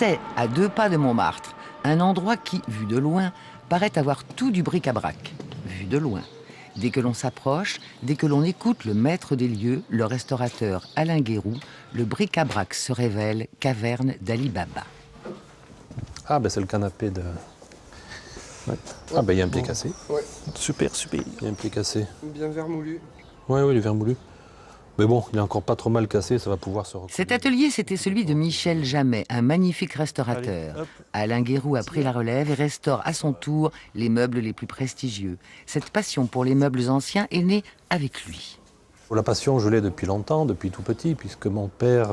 C'est à 2 pas de Montmartre, un endroit qui, vu de loin, paraît avoir tout du bric-à-brac. Vu de loin. Dès que l'on s'approche, dès que l'on écoute le maître des lieux, le restaurateur Alain Guéroux, le bric-à-brac se révèle caverne d'Ali Baba. Ah ben c'est le canapé de... Ouais. Ah ben il y a un pied cassé. Ouais. Super, super. Il y a un pied cassé. Bien vermoulu. Oui, il est vermoulu. Mais bon, il est encore pas trop mal cassé, ça va pouvoir se recoller. Cet atelier, c'était celui de Michel Jamet, un magnifique restaurateur. Allez, Alain Guéroux a pris la relève et restaure à son tour les meubles les plus prestigieux. Cette passion pour les meubles anciens est née avec lui. La passion, je l'ai depuis longtemps, depuis tout petit, puisque mon père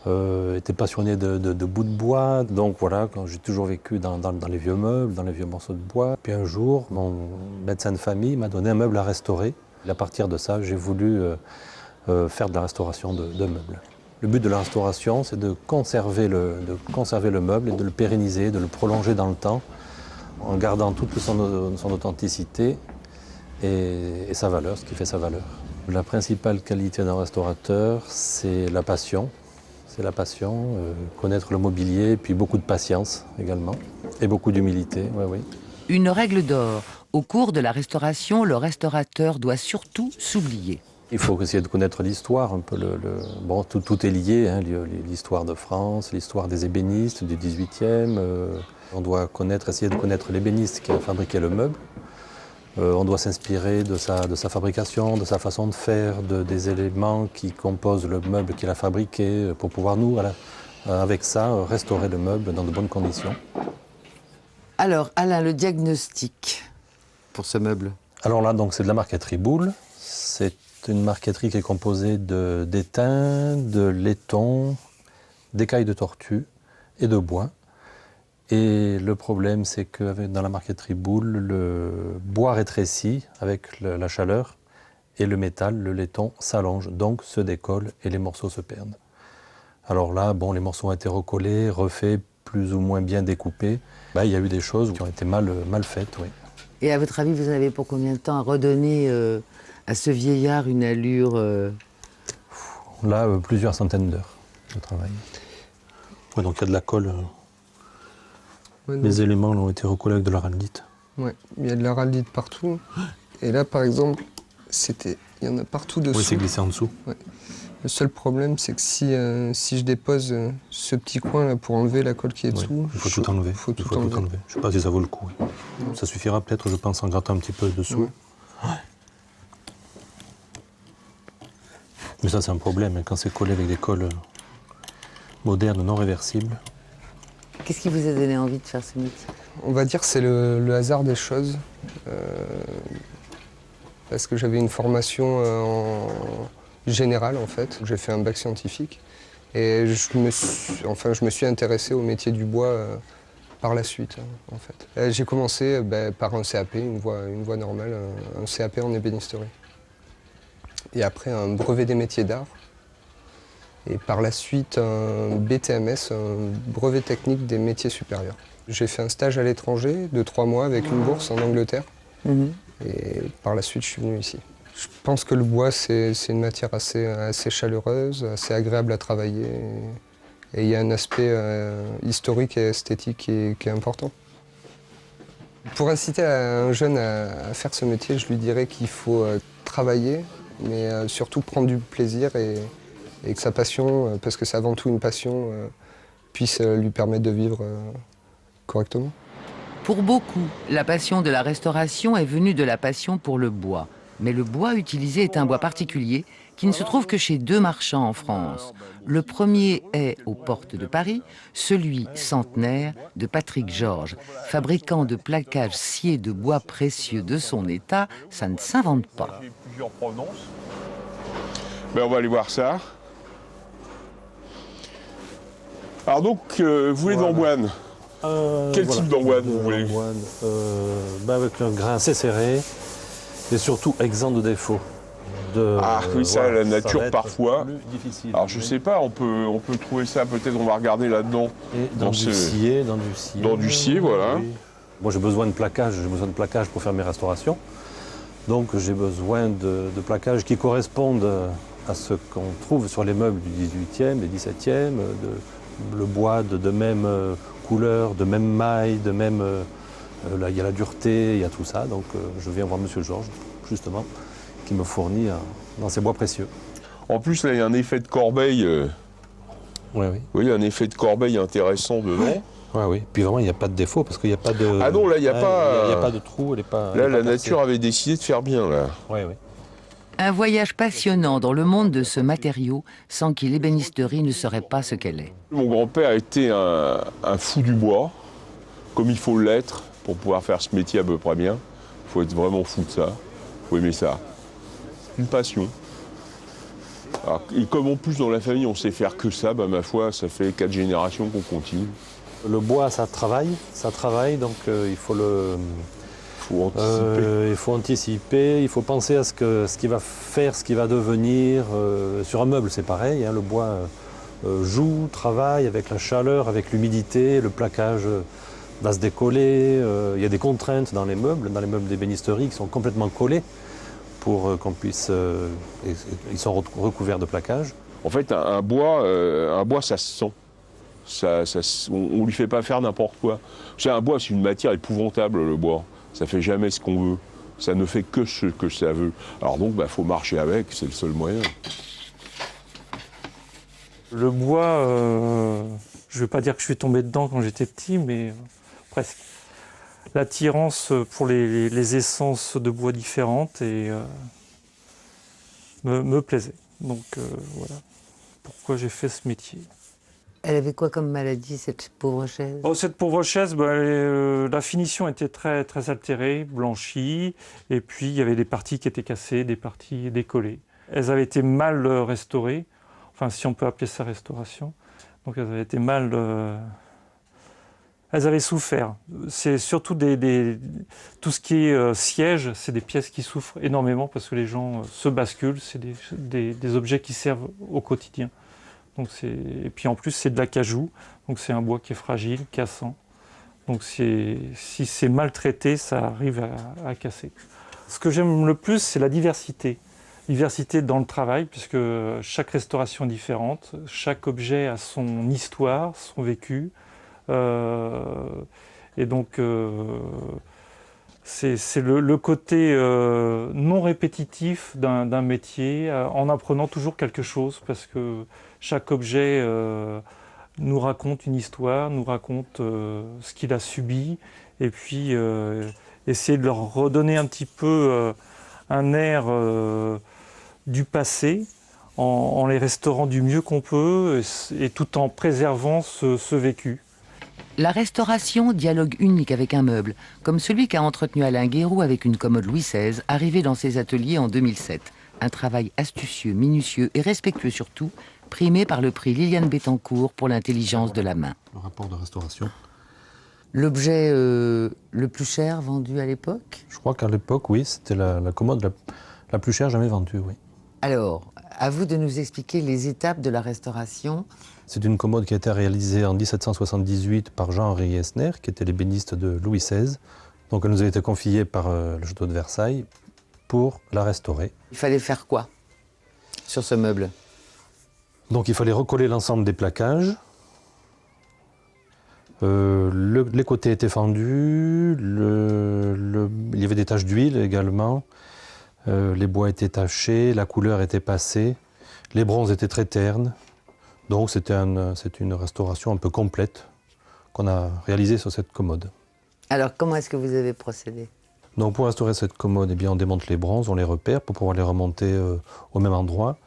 était passionné de bouts de bois. Donc voilà, quand j'ai toujours vécu dans les vieux meubles, dans les vieux morceaux de bois. Puis un jour, mon médecin de famille m'a donné un meuble à restaurer. Et à partir de ça, j'ai voulu faire de la restauration de meubles. Le but de la restauration, c'est de conserver le meuble et de le pérenniser, de le prolonger dans le temps, en gardant toute son authenticité et sa valeur, ce qui fait sa valeur. La principale qualité d'un restaurateur, c'est la passion. C'est la passion, connaître le mobilier, puis beaucoup de patience également, et beaucoup d'humilité, oui. Une règle d'or. Au cours de la restauration, le restaurateur doit surtout s'oublier. Il faut essayer de connaître l'histoire, un peu bon, tout est lié, hein, l'histoire de France, l'histoire des ébénistes du 18e. On doit essayer de connaître l'ébéniste qui a fabriqué le meuble. On doit s'inspirer de sa fabrication, de sa façon de faire, des éléments qui composent le meuble qu'il a fabriqué, pour pouvoir nous, avec ça, restaurer le meuble dans de bonnes conditions. Alors, Alain, le diagnostic pour ce meuble? Alors là, donc, c'est de la marqueterie Boulle. C'est une marqueterie qui est composée d'étain, de laiton, d'écailles de tortue et de bois. Et le problème, c'est que dans la marqueterie Boulle, le bois rétrécit avec la chaleur et le métal, le laiton, s'allonge, donc se décolle et les morceaux se perdent. Alors là, bon, les morceaux ont été recollés, refaits, plus ou moins bien découpés. Il y a eu des choses qui ont été mal faites, oui. Et à votre avis, vous en avez pour combien de temps à redonner à ce vieillard une allure Là, plusieurs centaines d'heures de travail. Ouais, donc il y a de la colle. Les éléments ont été recollés avec de l'araldite. Ouais, il y a de l'araldite partout. Et là, par exemple, il y en a partout dessous. Oui, c'est glissé en dessous. Ouais. Le seul problème, c'est que si je dépose ce petit coin là pour enlever la colle qui est dessous, il faut tout enlever. Faut tout enlever. Je ne sais pas si ça vaut le coup. Ça suffira peut-être, je pense, en grattant un petit peu dessous. Ouais. Mais ça, c'est un problème, hein, quand c'est collé avec des colles modernes, non réversibles. Qu'est-ce qui vous a donné envie de faire ce métier? On va dire que c'est le hasard des choses. Parce que j'avais une formation en générale, en fait. J'ai fait un bac scientifique. Et je me suis intéressé au métier du bois par la suite, en fait. J'ai commencé par un CAP, une voie normale, un CAP en ébénisterie. Et après, un brevet des métiers d'art. Et par la suite, un BTMS, un brevet technique des métiers supérieurs. J'ai fait un stage à l'étranger de 3 mois avec une bourse en Angleterre. Et par la suite, je suis venu ici. Je pense que le bois, c'est une matière assez chaleureuse, assez agréable à travailler. Et il y a un aspect historique et esthétique qui est important. Pour inciter un jeune à faire ce métier, je lui dirais qu'il faut travailler, mais surtout prendre du plaisir et que sa passion, parce que c'est avant tout une passion, puisse lui permettre de vivre correctement. Pour beaucoup, la passion de la restauration est venue de la passion pour le bois. Mais le bois utilisé est un bois particulier qui ne se trouve que chez 2 marchands en France. Le premier est aux portes de Paris, celui centenaire de Patrick Georges. Fabricant de plaquages sciés de bois précieux de son état, ça ne s'invente pas. J'ai plusieurs provenances. On va aller voir ça. Alors donc, vous voulez d'amboine. Quel type d'amboine vous voulez? Avec un grain assez serré et surtout exempt de défauts. Oui, ça, la nature parfois. Plus difficile. Alors je sais pas, on peut trouver ça peut-être, on va regarder là-dedans. Dans du scié. Dans du scié, voilà. Oui. Moi j'ai besoin de plaquage, pour faire mes restaurations. Donc j'ai besoin de plaquages qui correspondent à ce qu'on trouve sur les meubles du 18e, du 17e, le bois de même couleur, de même maille, de même... là, il y a la dureté, il y a tout ça. Donc je viens voir Monsieur Georges, justement, qui me fournit dans ces bois précieux. En plus, là, il y a un effet de corbeille. Oui, oui. Oui, il y a un effet de corbeille intéressant dedans. Oui, oui. Puis vraiment, il n'y a pas de défaut parce qu'il n'y a pas de... Ah non, là, il n'y a pas... Il n'y a pas de trou, elle est pas... Là, elle est la pas nature avait décidé de faire bien, là. Oui, oui. Un voyage passionnant dans le monde de ce matériau sans qui l'ébénisterie ne serait pas ce qu'elle est. Mon grand-père était un fou du bois, comme il faut l'être pour pouvoir faire ce métier à peu près bien. Il faut être vraiment fou de ça, il faut aimer ça. Une passion. Alors, et comme en plus dans la famille on sait faire que ça, bah, ma foi, ça fait 4 générations qu'on continue. Le bois, ça travaille, donc il faut le... Faut anticiper. Il faut anticiper, il faut penser à ce qu'il va faire, ce qu'il va devenir. Sur un meuble, c'est pareil, hein, le bois joue, travaille avec la chaleur, avec l'humidité, le plaquage va se décoller. Il y a des contraintes dans les meubles d'ébénisterie qui sont complètement collés pour qu'on puisse... ils sont recouverts de plaquage. En fait, un bois, ça se sent. On lui fait pas faire n'importe quoi. Un bois, c'est une matière épouvantable, le bois. Ça fait jamais ce qu'on veut. Ça ne fait que ce que ça veut. Alors donc, bah, faut marcher avec, c'est le seul moyen. Le bois, je ne vais pas dire que je suis tombé dedans quand j'étais petit, mais presque. L'attirance pour les essences de bois différentes me plaisait. Donc voilà pourquoi j'ai fait ce métier. Elle avait quoi comme maladie, cette pauvre chaise? Oh, cette pauvre chaise, la finition était très, très altérée, blanchie, et puis il y avait des parties qui étaient cassées, des parties décollées. Elles avaient été mal restaurées, enfin si on peut appeler ça restauration. Donc elles avaient été mal... Elles avaient souffert. C'est surtout tout ce qui est siège, c'est des pièces qui souffrent énormément parce que les gens se basculent, c'est des objets qui servent au quotidien. Donc et puis en plus c'est de l'acajou, donc c'est un bois qui est fragile, cassant. Donc si c'est maltraité, ça arrive à casser. Ce que j'aime le plus, c'est la diversité. Diversité dans le travail, puisque chaque restauration est différente, chaque objet a son histoire, son vécu. Et donc c'est le côté non répétitif d'un métier, en apprenant toujours quelque chose, parce que chaque objet nous raconte une histoire, nous raconte ce qu'il a subi, et puis essayer de leur redonner un petit peu un air du passé, en les restaurant du mieux qu'on peut, et tout en préservant ce vécu. La restauration, dialogue unique avec un meuble, comme celui qu'a entretenu Alain Guéroux avec une commode Louis XVI, arrivée dans ses ateliers en 2007. Un travail astucieux, minutieux et respectueux surtout, primé par le prix Liliane Bettencourt pour l'intelligence de la main. Le rapport de restauration. L'objet le plus cher vendu à l'époque? Je crois qu'à l'époque, oui, c'était la commode la plus chère jamais vendue, oui. Alors, à vous de nous expliquer les étapes de la restauration. C'est une commode qui a été réalisée en 1778 par Jean-Henri Esner, qui était l'ébéniste de Louis XVI. Donc elle nous a été confiée par le château de Versailles pour la restaurer. Il fallait faire quoi sur ce meuble? Donc il fallait recoller l'ensemble des plaquages. Les côtés étaient fendus, il y avait des taches d'huile également. Les bois étaient tachés, la couleur était passée, les bronzes étaient très ternes. Donc c'est une restauration un peu complète qu'on a réalisée sur cette commode. Alors, comment est-ce que vous avez procédé? Donc pour restaurer cette commode, eh bien, on démonte les bronzes, on les repère pour pouvoir les remonter au même endroit.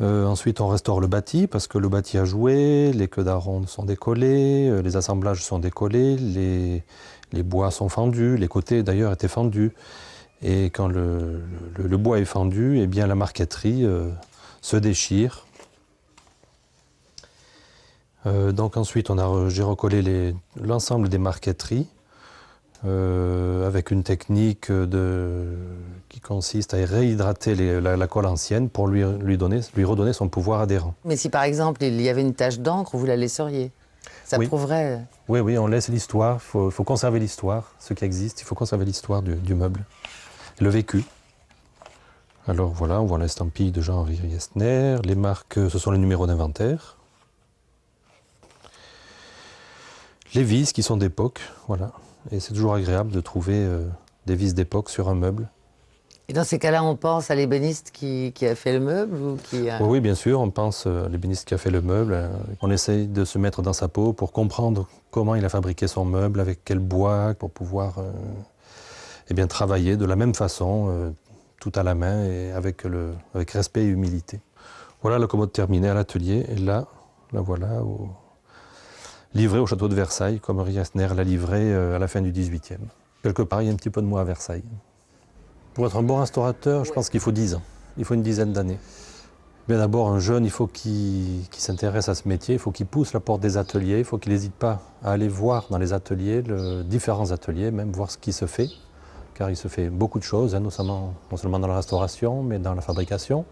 Ensuite, on restaure le bâti parce que le bâti a joué, les queues d'aronde sont décollées, les assemblages sont décollés, les bois sont fendus, les côtés d'ailleurs étaient fendus. Et quand le bois est fendu, eh bien, la marqueterie se déchire. Donc ensuite, j'ai recollé l'ensemble des marqueteries avec une technique qui consiste à réhydrater la colle ancienne pour lui redonner son pouvoir adhérent. Mais si par exemple il y avait une tache d'encre, vous la laisseriez? Ça Oui. prouverait... Oui, on laisse l'histoire, il faut conserver l'histoire, ce qui existe, il faut conserver l'histoire du meuble, le vécu. Alors voilà, on voit l'estampille de Jean-Henri Esner, les marques, ce sont les numéros d'inventaire. Les vis qui sont d'époque, voilà. Et c'est toujours agréable de trouver des vis d'époque sur un meuble. Et dans ces cas-là, on pense à l'ébéniste qui a fait le meuble ou qui a... Oui, bien sûr, on pense à l'ébéniste qui a fait le meuble. On essaye de se mettre dans sa peau pour comprendre comment il a fabriqué son meuble, avec quel bois, pour pouvoir eh bien, travailler de la même façon, tout à la main et avec respect et humilité. Voilà la commode terminée à l'atelier, et là voilà, livrée au château de Versailles, comme Riesner l'a livré à la fin du XVIIIe. Quelque part, il y a un petit peu de moi à Versailles. Pour être un bon restaurateur, je pense qu'il faut 10 ans. Il faut une dizaine d'années. Bien d'abord, un jeune, il faut qu'il s'intéresse à ce métier, il faut qu'il pousse la porte des ateliers, il faut qu'il n'hésite pas à aller voir dans les ateliers, différents ateliers, même voir ce qui se fait, car il se fait beaucoup de choses, hein, non seulement dans la restauration, mais dans la fabrication.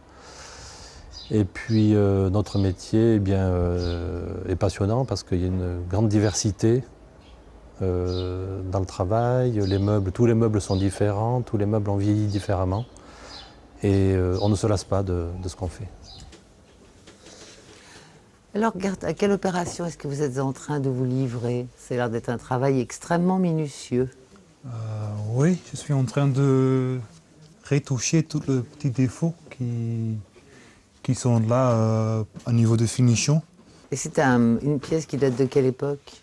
Et puis notre métier est passionnant parce qu'il y a une grande diversité dans le travail. Tous les meubles sont différents, tous les meubles ont vieilli différemment. Et on ne se lasse pas de ce qu'on fait. Alors, à quelle opération est-ce que vous êtes en train de vous livrer? C'est l'air d'être un travail extrêmement minutieux. Oui, je suis en train de retoucher tous les petits défauts qui sont là au niveau de finition. Et c'est une pièce qui date de quelle époque?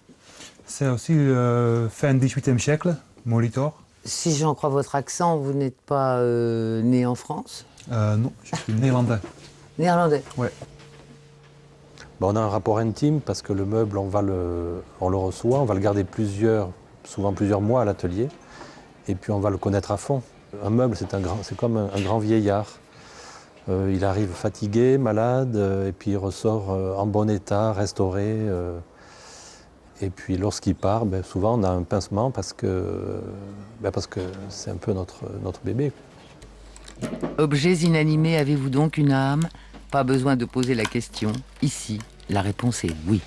C'est aussi fin 18e siècle, Molitor. Si j'en crois votre accent, vous n'êtes pas né en France? Non, je suis néerlandais. Néerlandais? Ouais. On a un rapport intime parce que le meuble, on le reçoit, on va le garder souvent plusieurs mois à l'atelier, et puis on va le connaître à fond. Un meuble, c'est comme un grand vieillard. Il arrive fatigué, malade, et puis il ressort en bon état, restauré. Et puis lorsqu'il part, souvent on a un pincement parce que c'est un peu notre bébé. Objets inanimés, avez-vous donc une âme? Pas besoin de poser la question. Ici, la réponse est oui.